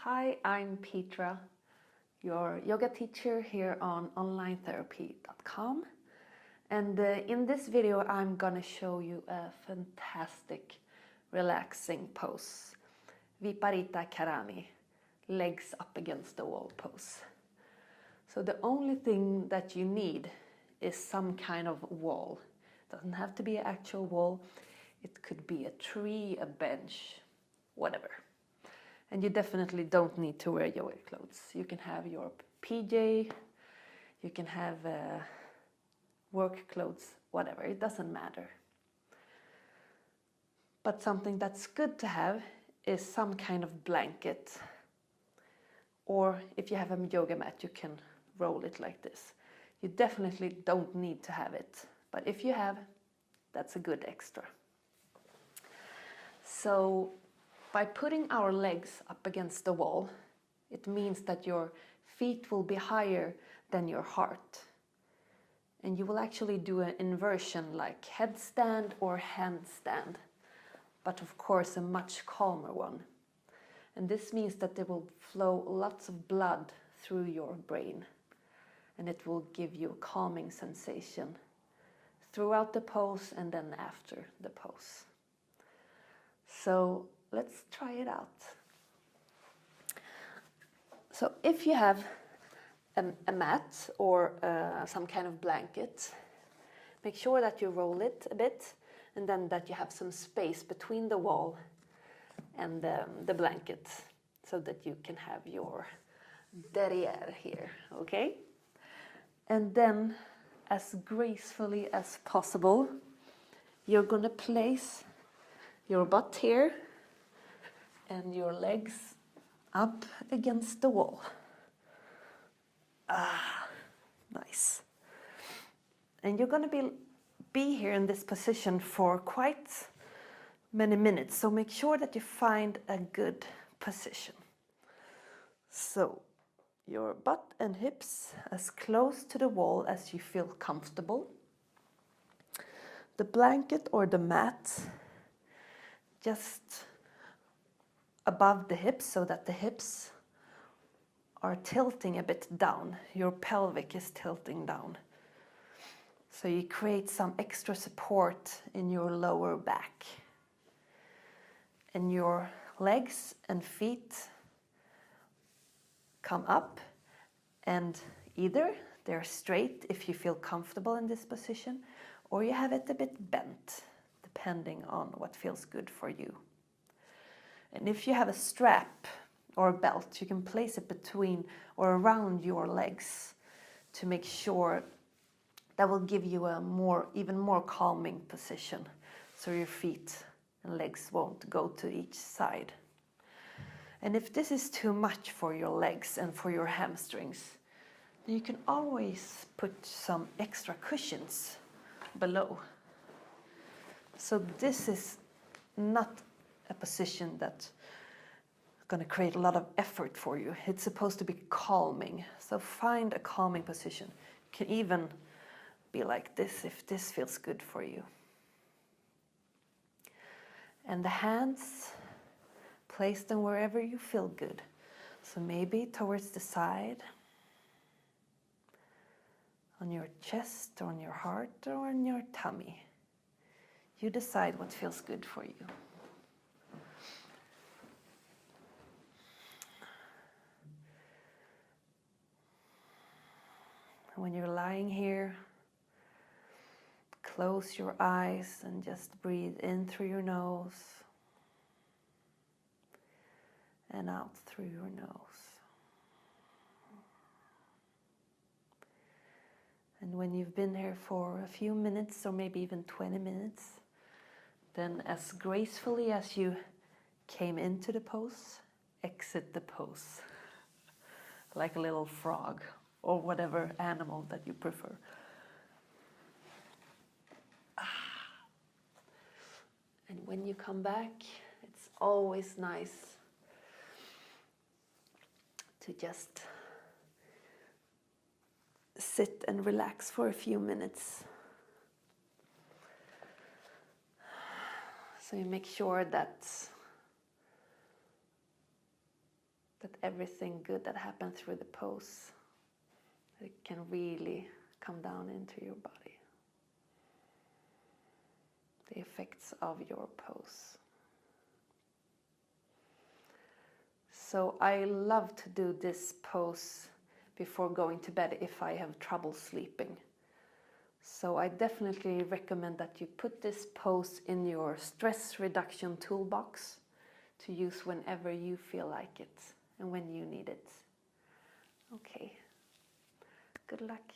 Hi, I'm Petra, your yoga teacher here on onlinetherapy.com. And in this video, I'm gonna show you a fantastic, relaxing pose. Viparita Karani, legs up against the wall pose. So the only thing that you need is some kind of wall. It doesn't have to be an actual wall. It could be a tree, a bench, whatever. And you definitely don't need to wear yoga clothes. You can have your PJ, you can have work clothes, whatever, it doesn't matter. But something that's good to have is some kind of blanket. Or if you have a yoga mat, you can roll it like this. You definitely don't need to have it. But if you have, that's a good extra. So by putting our legs up against the wall, it means that your feet will be higher than your heart. And you will actually do an inversion like headstand or handstand, but of course a much calmer one. And this means that there will flow lots of blood through your brain, and it will give you a calming sensation throughout the pose and then after the pose. So let's try it out. So if you have a mat or some kind of blanket, make sure that you roll it a bit and then that you have some space between the wall and the blanket so that you can have your derrière here, okay? And then as gracefully as possible, you're gonna place your butt here and your legs up against the wall. Nice. And you're going to be here in this position for quite many minutes, so make sure that you find a good position. So your butt and hips as close to the wall as you feel comfortable. The blanket or the mat just above the hips so that the hips are tilting a bit down. Your pelvic is tilting down. So you create some extra support in your lower back. And your legs and feet come up, and either they're straight if you feel comfortable in this position, or you have it a bit bent, depending on what feels good for you. And if you have a strap or a belt, you can place it between or around your legs to make sure that will give you a even more calming position, so your feet and legs won't go to each side. And if this is too much for your legs and for your hamstrings, then you can always put some extra cushions below. So this is not a position that's going to create a lot of effort for you. It's supposed to be calming. So find a calming position. It can even be like this if this feels good for you. And the hands, place them wherever you feel good. So maybe towards the side, on your chest, or on your heart, or on your tummy. You decide what feels good for you. When you're lying here, close your eyes and just breathe in through your nose and out through your nose. And when you've been here for a few minutes or maybe even 20 minutes, then as gracefully as you came into the pose, exit the pose. Like a little frog or whatever animal that you prefer. And when you come back, it's always nice to just sit and relax for a few minutes. So you make sure that But everything good that happens through the pose, it can really come down into your body. The effects of your pose. So I love to do this pose before going to bed if I have trouble sleeping. So I definitely recommend that you put this pose in your stress reduction toolbox to use whenever you feel like it and when you need it. Okay, good luck.